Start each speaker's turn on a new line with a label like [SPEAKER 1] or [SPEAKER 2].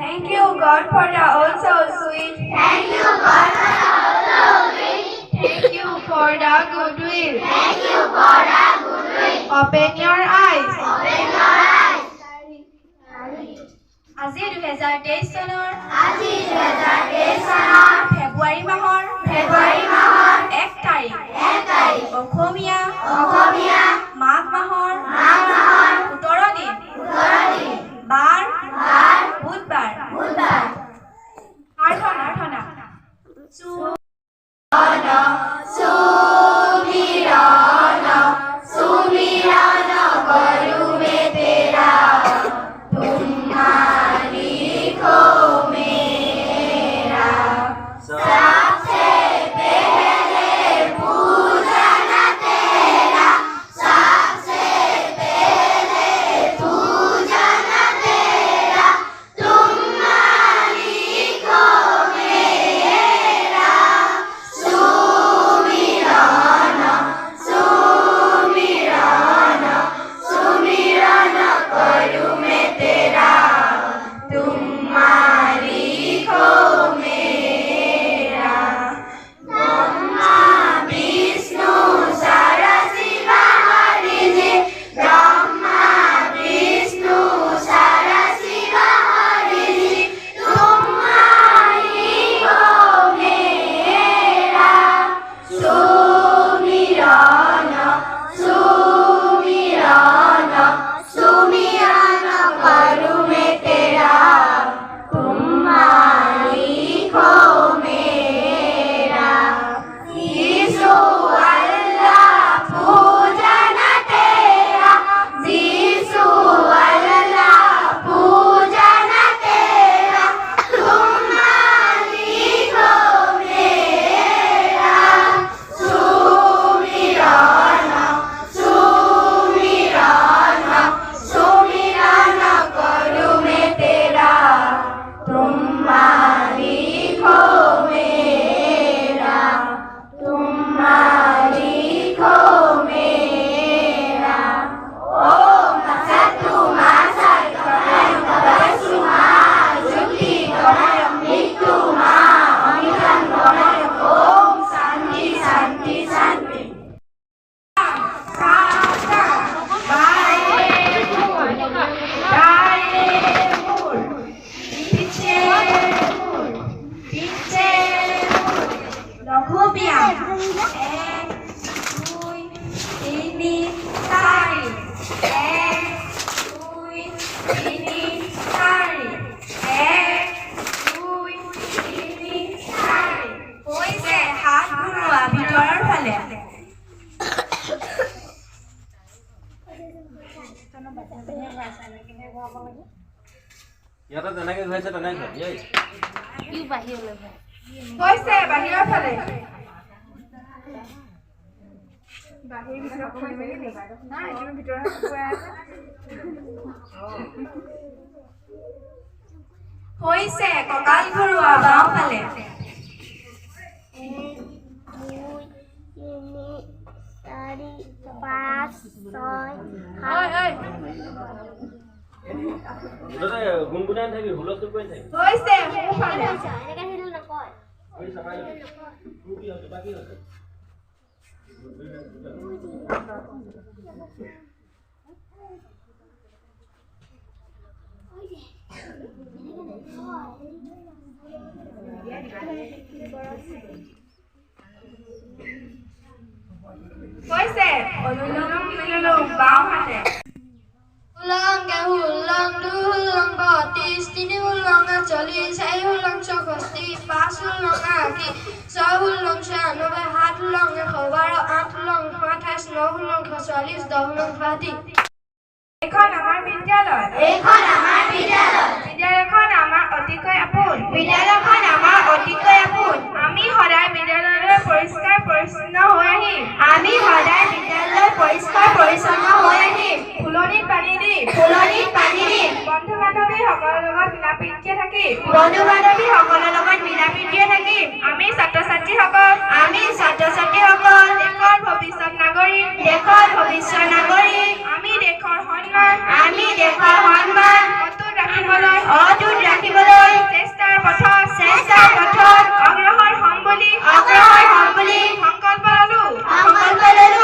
[SPEAKER 1] Thank you, God, for the also sweet.
[SPEAKER 2] Thank you, God, for the also sweet.
[SPEAKER 1] Thank you for the goodwill.
[SPEAKER 2] Thank you for the goodwill.
[SPEAKER 1] Open your eyes.
[SPEAKER 2] Open your eyes.
[SPEAKER 1] আজি 2023 চনৰ ফেব্ৰুৱাৰী মাহৰ 1 তাৰিখ অসমীয়া মাঘ মাহৰ 17 দিন বাৰ বুধবাৰ প্ৰাৰ্থনা
[SPEAKER 2] सुमिरन करूं मैं तेरा तुम्हारी खो मेरा सबसे पहले पूजन तेरा सबसे पहले पूजन तेरा तुम्हारी खो मेरा सुमिरन सुमिरन करूं मैं तेरा तुम्हारी खो मेरा ब्रह्मा विष्णु सरस्वती हरि जी ब्रह्मा विष्णु सरस्वती हरि जी तुम्हारी खो मेरा सुमिरन सुमिरन करूं मैं तेरा तुम्हारी खो मेरा यीशु अल्लाह पूजन तेरा यीशु अल्लाह पूजन तेरा तुम्हारी खो मेरा सुमिरन सुमिरन करूं मैं तेरा तुम्हारी खो मेरा तुम्हारी खो मेरा ओम सत्तु मासा गणयं तपस्सु मा जुक्ति गणयं मृत्यु मा अमितं गणयं ओम शांति शांति शांति
[SPEAKER 1] লঘু ব্যায়াম 1 2 3 4 1 2 3 4 1 2 3 4 হৈছে হাত ঘূৰোৱা ভিতৰৰ ফালে
[SPEAKER 3] ইয়াতে তেনেকে ঘূৰাইছে তেনেকে
[SPEAKER 1] হৈছে বাহিৰৰ ফালে বাহিৰ ভিতৰত খুলি মেলি নাই তুমি ভিতৰত গৈ আছে হৈছে কঁকাল ঘূৰোৱা বাওঁ ফালে
[SPEAKER 2] 1 2 3 4 5 6
[SPEAKER 3] গুণগুণাই থাকি হুলস্থুল কৰি থাকি
[SPEAKER 1] হৈছে সোঁ ফালে
[SPEAKER 2] এনেকে হেলু নকয়
[SPEAKER 1] হৈছে অনুলোম বিলোম বাওঁ হাতে
[SPEAKER 2] Hulang ke hulang du hulang batis tini hulang acali sai hulang chokosti pas hulang aki sa hulang shanobe hat hulang khawara at hulang khatas no hulang khasalis da hulang khati
[SPEAKER 1] এখন আমাৰ বিদ্যালয় বিদ্যালয়খন আমাৰ অতিকৈ আপোন আমি সদায় বিদ্যালয়লৈ পৰিষ্কাৰ পৰিচ্ছন্ন হৈ আহিম ফুলনিত পানী দি বন্ধু বান্ধৱী সকলৰ লগত মিলা প্ৰীতিৰে থাকি আমি ছাত্ৰ ছাত্ৰীসকল দেশৰ ভৱিষ্যত নাগৰিক আমি দেশৰ সন্মান অটুট ৰাখিব ৰাখিবলৈ চেষ্টাৰ পথত অগ্ৰসৰ হ'ম বুলি সংকল্প ল'লো